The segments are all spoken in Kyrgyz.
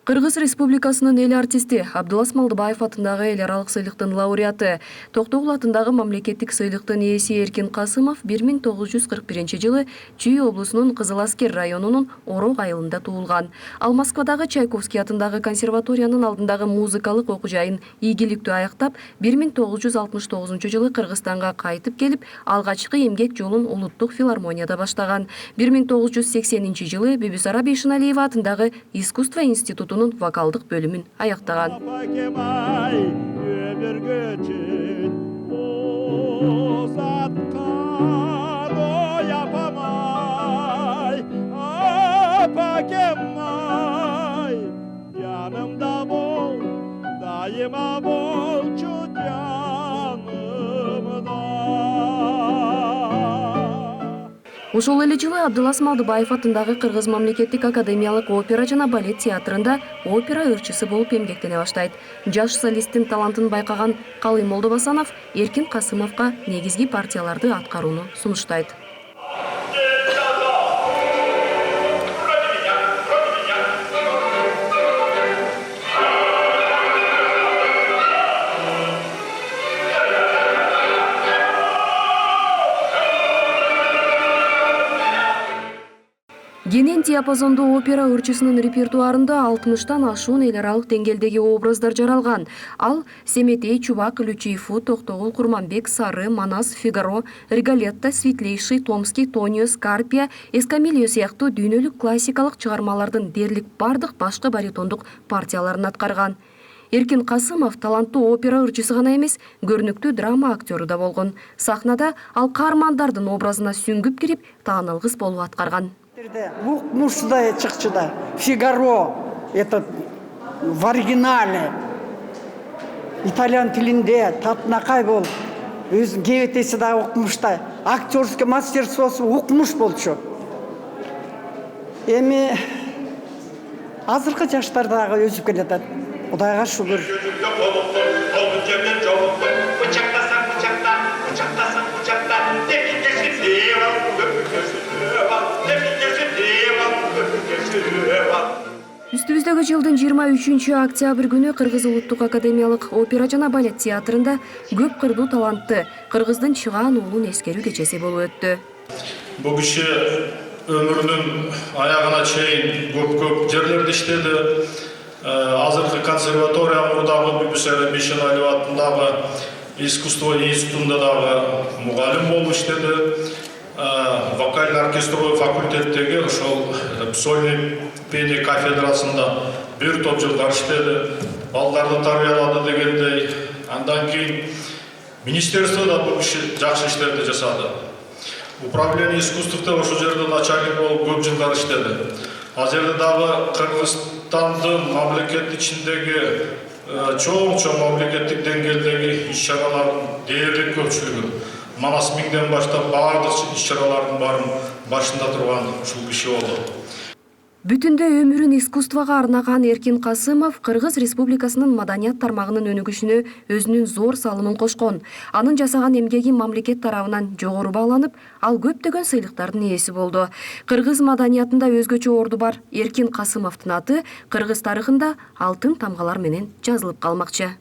Кыргыз Республикасынын эл артисти Абдулас Малдыбаев атындагы эл аралык сыйлыктын лауреаты, Токтогул атындагы мамлекеттик сыйлыктын ээси Эркин Касымов 1941 жылы Чүй облусунун Кызыл Аскер районунун Орок айылында туулган. Ал Москвадагы Чайковский атындагы консерваториянын алдындагы музыкалык окуу жайын ийгиликтүү аяктап, 1969 жылы Кыргызстанга кайтып келип, алгачкы эмгек жолун улуттук филармонияда баштаган. 1980 жылы Бибисара Бейшеналиева атындагы искусство институтунун вокалдык бөлүмүн аяктаган. Ошол эле жылы Абдулас Малдыбаев атындагы Кыргыз мамлекеттик академиялык опера жана балет театрында опера ырчысы болуп эмгектене баштайт. Жаш солисттин талантын байкаган Калый Молдобасанов Эркин Касымовго негизги партияларды аткарууну сунуштайт. Кенен диапазондуу опера ырчысынын репертуарында 60тан ашуун эл аралык деңгээлдеги образдар жаралган. Ал Семетей, Чубак, Лючейфу, Токтогул, Курманбек, Сары, Манас, Фигаро, Риголетто, Светлейший, Томский, Тонио, Скарпия, Эскамильо сыяктуу дүйнөлүк классикалык чыгармалардын дерлик бардык башкы баритондук партияларын аткарган. Эркин Касымов таланттуу опера ырчысы гана эмес, көрүнүктүү драма актёру да болгон. Сахнада ал каармандардын образына сүңгүп кирип, таанылгыс болуп аткарган. Мужская чыкчыда. Фигаро, это в оригинале. Итальян тилинде, татынакай болуп, өзү кебетеси да окумушта. Актерский мастерствосу укмуш болчу. Эми азыркы жаштардагы өзүп келатат. Кудайга шүгүр. Үстүбүздөгү жылдын 23-октябрь күнү Кыргыз улуттук академиялык опера жана балет театрында көп кырдуу талантты кыргыздын чыгаан уулун эскерүү кечеси болуп өттү. Бул киши өмүрүнүн аягына чейин көп жерлерде иштеди. Азыркы консерватория мурдагы Бибисара Бейшеналиева атындагы искусство институтунда дагы мугалим болуп иштеди. Вокальный оркестровой факультеттеги ошол сольный пение кафедрасында бир топ жылдар иштеди. Балдарды тарбиялады дегендей. Андан кийин министерствода бул киши жакшы иштерди жасады. Управление искусството ошол жерде начальник болуп көп жылдар иштеди. Ал жерде дагы Кыргызстандын мамлекет ичиндеги чоң мамлекеттик деңгээлдеги иш-чаралардын дээрлик көпчүлүгү Манас миңден баштап бардык иш-чаралардын баарын башында турган ушул киши болду. Бүтүндөй өмүрүн искусствого арнаган Эркин Касымов Кыргыз Республикасынын маданият тармагынын өнүгүшүнө өзүнүн зор салымын кошкон. Анын жасаган эмгеги мамлекет тарабынан жогору бааланып, ал көптөгөн сыйлыктардын ээси болду. Кыргыз маданиятында өзгөчө орду бар Эркин Касымовдун аты кыргыз тарыхында алтын тамгалар менен жазылып калмакчы.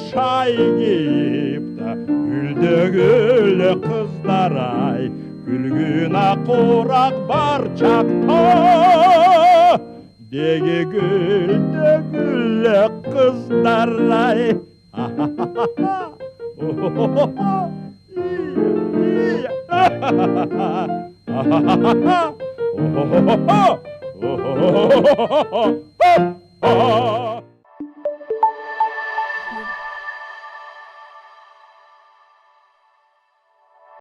Шай кийипта гүлдөгүл кыздар ай күлгүн акурак бар чакта деги гүлдөгүл кыздар ай